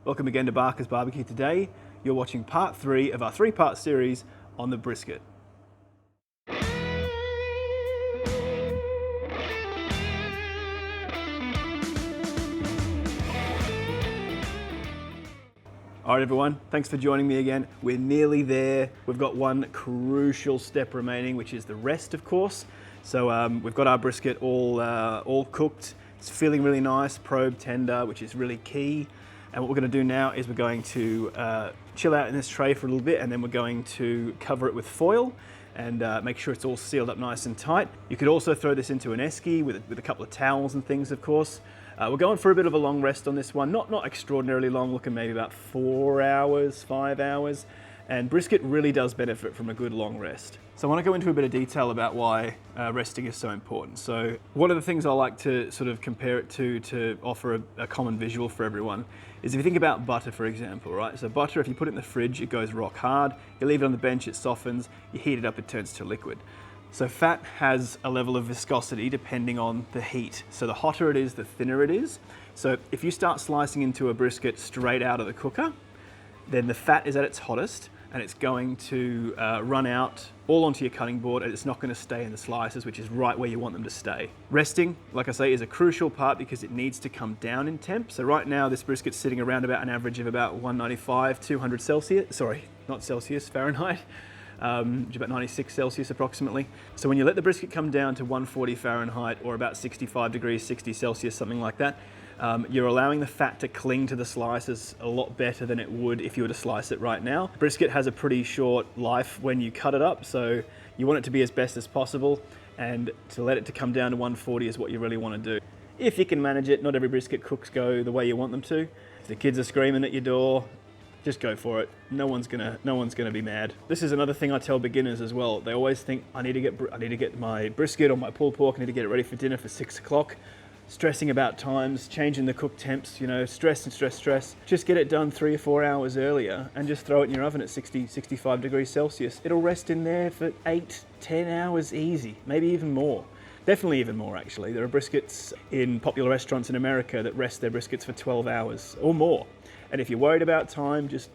Welcome again to Barker's Barbecue. Today, you're watching part 3 of our 3-part series on the brisket. All right, everyone, thanks for joining me again. We're nearly there. We've got one crucial step remaining, which is the rest, of course. So we've got our brisket all cooked. It's feeling really nice, probed tender, which is really key. And what we're going to do now is we're going to chill out in this tray for a little bit, and then we're going to cover it with foil and make sure it's all sealed up nice and tight. You could also throw this into an esky with a couple of towels and things, of course. We're going for a bit of a long rest on this one, not extraordinarily long, looking maybe about 4 hours, 5 hours. And brisket really does benefit from a good long rest. So I want to go into a bit of detail about why resting is so important. So one of the things I like to sort of compare it to offer a common visual for everyone is if you think about butter, for example, right? So butter, if you put it in the fridge, it goes rock hard. You leave it on the bench, it softens. You heat it up, it turns to liquid. So fat has a level of viscosity depending on the heat. So the hotter it is, the thinner it is. So if you start slicing into a brisket straight out of the cooker, then the fat is at its hottest and it's going to run out all onto your cutting board, and it's not going to stay in the slices, which is right where you want them to stay. Resting, like I say, is a crucial part because it needs to come down in temp. So right now this brisket's sitting around about an average of about 195, 200 Celsius, sorry, not Celsius, Fahrenheit. About 96 Celsius approximately. So when you let the brisket come down to 140 Fahrenheit or about 65 degrees, 60 Celsius, something like that, you're allowing the fat to cling to the slices a lot better than it would if you were to slice it right now. Brisket has a pretty short life when you cut it up, so you want it to be as best as possible, and to let it to come down to 140 is what you really want to do. If you can manage it, not every brisket cooks go the way you want them to. If the kids are screaming at your door, just go for it. No one's gonna be mad. This is another thing I tell beginners as well. They always think I need to get my brisket or my pulled pork. I need to get it ready for dinner for 6 o'clock. Stressing about times, changing the cook temps. Stress. Just get it done 3 or 4 hours earlier and just throw it in your oven at 60, 65 degrees Celsius. It'll rest in there for 8, 10 hours easy, maybe even more. Definitely even more, actually. There are briskets in popular restaurants in America that rest their briskets for 12 hours or more. And if you're worried about time, just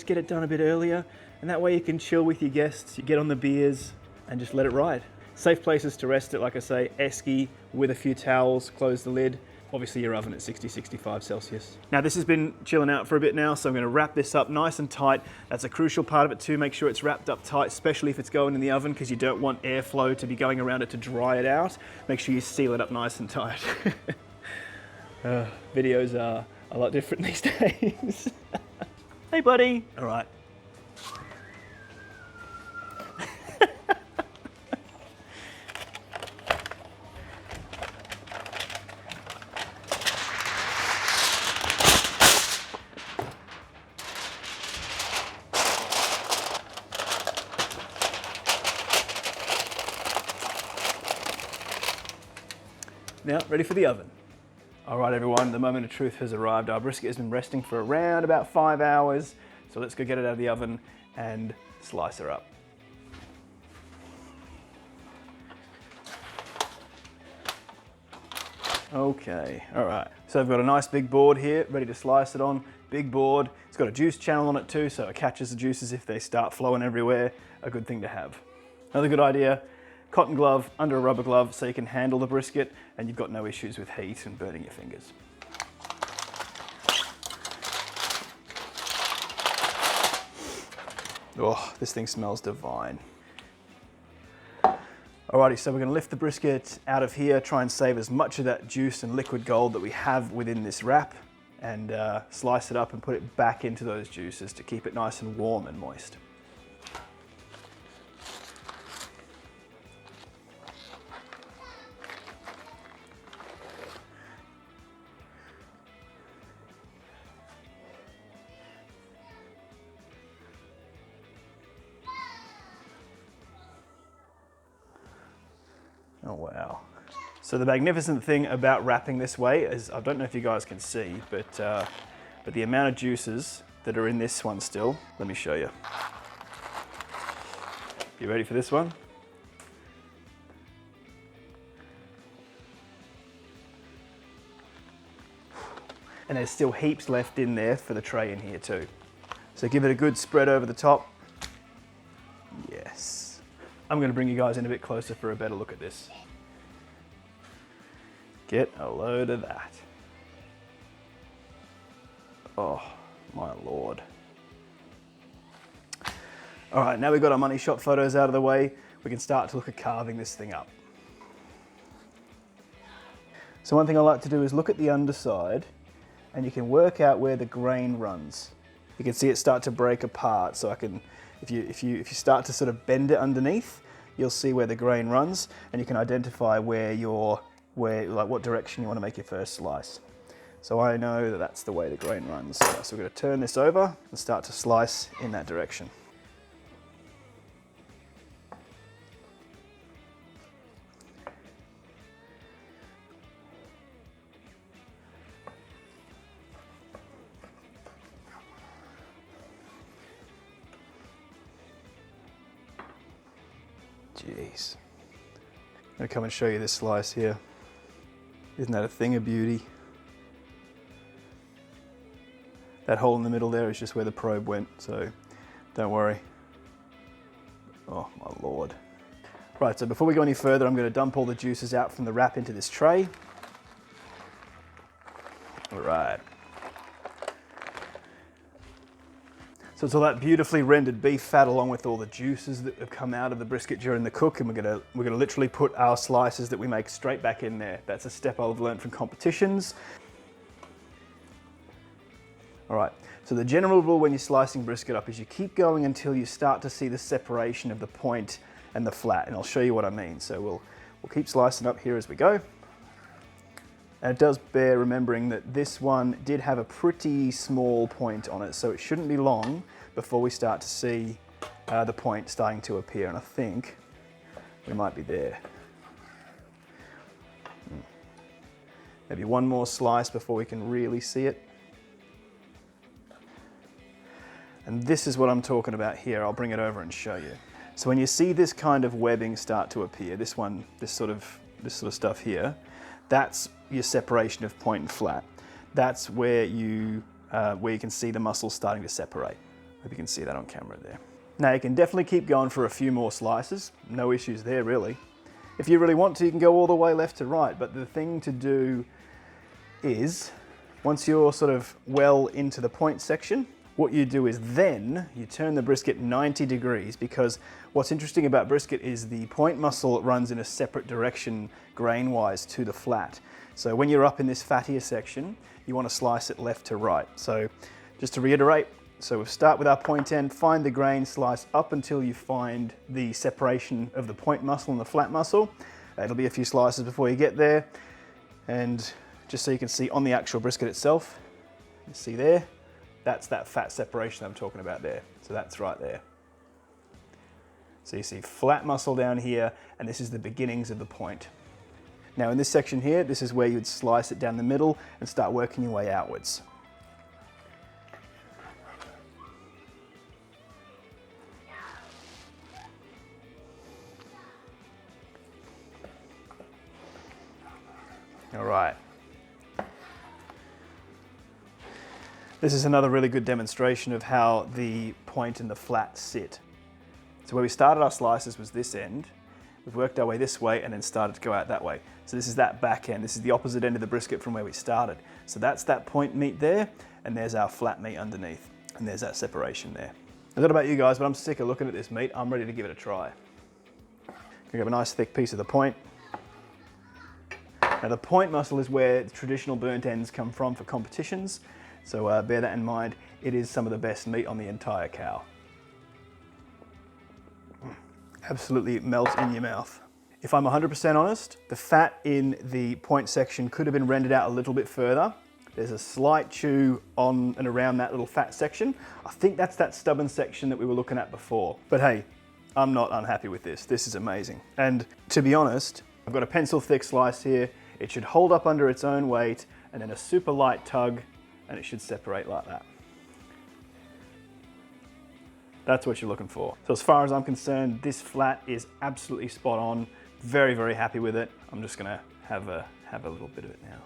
get it done a bit earlier, and that way you can chill with your guests, you get on the beers, and just let it ride. Safe places to rest it, like I say, esky with a few towels, close the lid. Obviously your oven at 60, 65 Celsius. Now this has been chilling out for a bit now, so I'm gonna wrap this up nice and tight. That's a crucial part of it too, make sure it's wrapped up tight, especially if it's going in the oven, because you don't want airflow to be going around it to dry it out. Make sure you seal it up nice and tight. Videos are a lot different these days. Hey buddy. All right. Now, ready for the oven. All right, everyone, the moment of truth has arrived. Our brisket has been resting for around about 5 hours. So let's go get it out of the oven and slice her up. Okay, all right. So I've got a nice big board here, ready to slice it on. Big board. It's got a juice channel on it too, so it catches the juices if they start flowing everywhere. A good thing to have. Another good idea, cotton glove under a rubber glove so you can handle the brisket and you've got no issues with heat and burning your fingers. Oh, this thing smells divine. Alrighty, so we're going to lift the brisket out of here, try and save as much of that juice and liquid gold that we have within this wrap, and slice it up and put it back into those juices to keep it nice and warm and moist. Oh wow. So the magnificent thing about wrapping this way is, I don't know if you guys can see, but the amount of juices that are in this one still, let me show you. You ready for this one? And there's still heaps left in there for the tray in here too. So give it a good spread over the top. Yes. I'm going to bring you guys in a bit closer for a better look at this. Get a load of that. Oh, my Lord. All right, now we've got our money shot photos out of the way, we can start to look at carving this thing up. So one thing I like to do is look at the underside, and you can work out where the grain runs. You can see it start to break apart, so I can, if you start to sort of bend it underneath, you'll see where the grain runs, and you can identify like what direction you want to make your first slice. So I know that that's the way the grain runs. So we're going to turn this over and start to slice in that direction. Jeez. I'm going to come and show you this slice here. Isn't that a thing of beauty? That hole in the middle there is just where the probe went, so don't worry. Oh my Lord. Right, so before we go any further, I'm going to dump all the juices out from the wrap into this tray. All right. So it's all that beautifully rendered beef fat along with all the juices that have come out of the brisket during the cook, and we're gonna literally put our slices that we make straight back in there. That's a step I've learned from competitions. All right, so the general rule when you're slicing brisket up is you keep going until you start to see the separation of the point and the flat, and I'll show you what I mean. So we'll keep slicing up here as we go. And it does bear remembering that this one did have a pretty small point on it, so it shouldn't be long before we start to see the point starting to appear, and I think we might be there. Maybe one more slice before we can really see it. And this is what I'm talking about here. I'll bring it over and show you. So when you see this kind of webbing start to appear, this sort of stuff here, that's your separation of point and flat. That's where you can see the muscles starting to separate. Hope you can see that on camera there. Now you can definitely keep going for a few more slices. No issues there really. If you really want to, you can go all the way left to right, but the thing to do is, once you're sort of well into the point section, what you do is then you turn the brisket 90 degrees, because what's interesting about brisket is the point muscle runs in a separate direction grain-wise to the flat. So when you're up in this fattier section, you want to slice it left to right. So just to reiterate, so we'll start with our point end, find the grain, slice up until you find the separation of the point muscle and the flat muscle. It'll be a few slices before you get there. And just so you can see on the actual brisket itself, you see there, that's that fat separation I'm talking about there. So that's right there. So you see flat muscle down here, and this is the beginnings of the point. Now in this section here, this is where you'd slice it down the middle and start working your way outwards. All right. This is another really good demonstration of how the point and the flat sit. So where we started our slices was this end. We've worked our way this way and then started to go out that way. So this is that back end. This is the opposite end of the brisket from where we started. So that's that point meat there, and there's our flat meat underneath. And there's that separation there. I don't know about you guys, but I'm sick of looking at this meat. I'm ready to give it a try. Gonna grab a nice thick piece of the point. Now the point muscle is where the traditional burnt ends come from for competitions. So bear that in mind. It is some of the best meat on the entire cow. Absolutely melt in your mouth. If I'm 100% honest, the fat in the point section could have been rendered out a little bit further. There's a slight chew on and around that little fat section. I think that's that stubborn section that we were looking at before. But hey, I'm not unhappy with this. This is amazing. And to be honest, I've got a pencil thick slice here. It should hold up under its own weight, and then a super light tug, and it should separate like that. That's what you're looking for. So as far as I'm concerned, this flat is absolutely spot on. Very, very happy with it. I'm just gonna have a little bit of it now.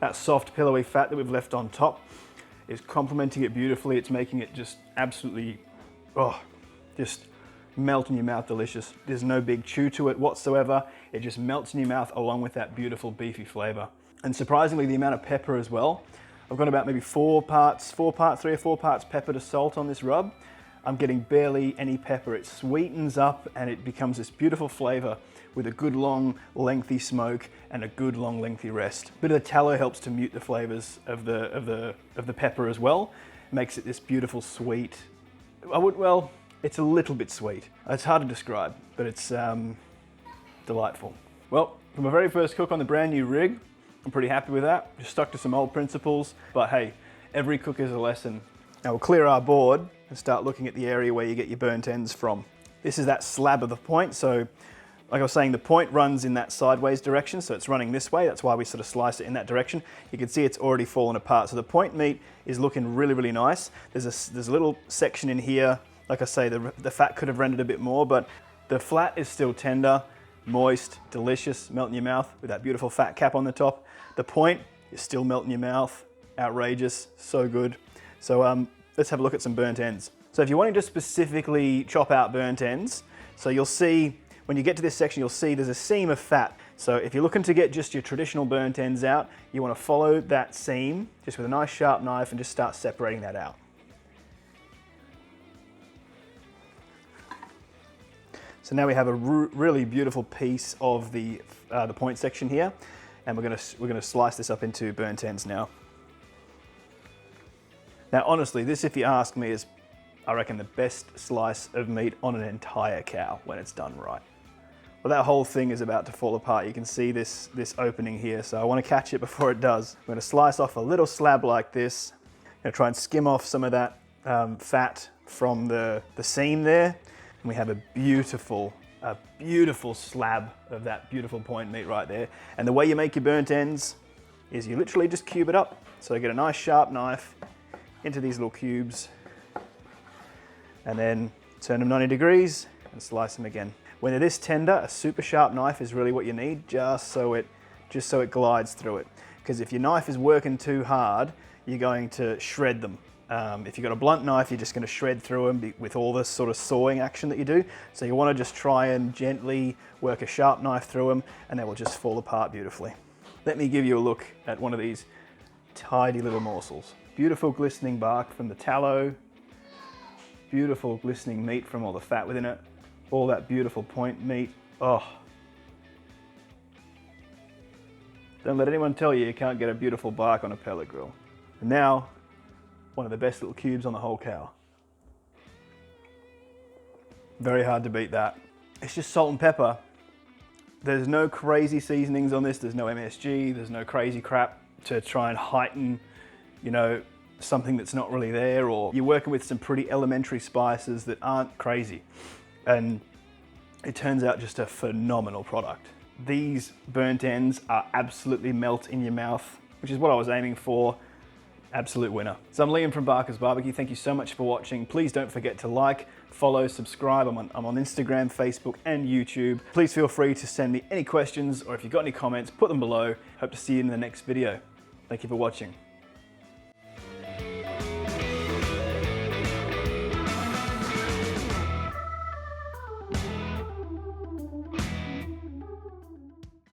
That soft, pillowy fat that we've left on top is complementing it beautifully. It's making it just absolutely, just melt in your mouth delicious. There's no big chew to it whatsoever. It just melts in your mouth along with that beautiful beefy flavor. And surprisingly, the amount of pepper as well. I've got about maybe 3 or 4 parts pepper to salt on this rub. I'm getting barely any pepper. It sweetens up and it becomes this beautiful flavor with a good long lengthy smoke and a good long lengthy rest. A bit of the tallow helps to mute the flavors of the pepper as well. Makes it this beautiful sweet. It's a little bit sweet. It's hard to describe, but it's delightful. Well, for my very first cook on the brand new rig, I'm pretty happy with that. Just stuck to some old principles, but hey, every cook is a lesson. Now we'll clear our board and start looking at the area where you get your burnt ends from. This is that slab of the point, so like I was saying, the point runs in that sideways direction, so it's running this way. That's why we sort of slice it in that direction. You can see it's already fallen apart. So the point meat is looking really, really nice. There's a little section in here. Like I say, the fat could have rendered a bit more, but the flat is still tender, moist, delicious, melt in your mouth with that beautiful fat cap on the top. The point is still melt in your mouth, outrageous, so good. So let's have a look at some burnt ends. So if you're wanting to specifically chop out burnt ends, so you'll see, when you get to this section, you'll see there's a seam of fat. So if you're looking to get just your traditional burnt ends out, you want to follow that seam just with a nice sharp knife and just start separating that out. So now we have a really beautiful piece of the point section here, and we're gonna slice this up into burnt ends now. Now honestly, this, if you ask me, is, I reckon, the best slice of meat on an entire cow when it's done right. Well, that whole thing is about to fall apart. You can see this opening here, so I want to catch it before it does. I'm going to slice off a little slab like this. I'm going to try and skim off some of that fat from the seam there. And we have a beautiful slab of that beautiful point meat right there. And the way you make your burnt ends is you literally just cube it up. So you get a nice sharp knife into these little cubes and then turn them 90 degrees and slice them again. When they're this tender, a super sharp knife is really what you need, just so it glides through it. Because if your knife is working too hard, you're going to shred them. If you've got a blunt knife, you're just going to shred through them with all this sort of sawing action that you do. So you want to just try and gently work a sharp knife through them, and they will just fall apart beautifully. Let me give you a look at one of these tidy little morsels. Beautiful glistening bark from the tallow, beautiful glistening meat from all the fat within it, all that beautiful point meat. Oh. Don't let anyone tell you you can't get a beautiful bark on a pellet grill. And now, one of the best little cubes on the whole cow. Very hard to beat that. It's just salt and pepper. There's no crazy seasonings on this. There's no MSG. There's no crazy crap to try and heighten, you know, something that's not really there, or you're working with some pretty elementary spices that aren't crazy. And it turns out just a phenomenal product. These burnt ends are absolutely melt in your mouth, which is what I was aiming for. Absolute winner. So I'm Liam from Barker's Barbecue. Thank you so much for watching. Please don't forget to like, follow, subscribe. I'm on Instagram, Facebook, and YouTube. Please feel free to send me any questions, or if you've got any comments, put them below. Hope to see you in the next video. Thank you for watching.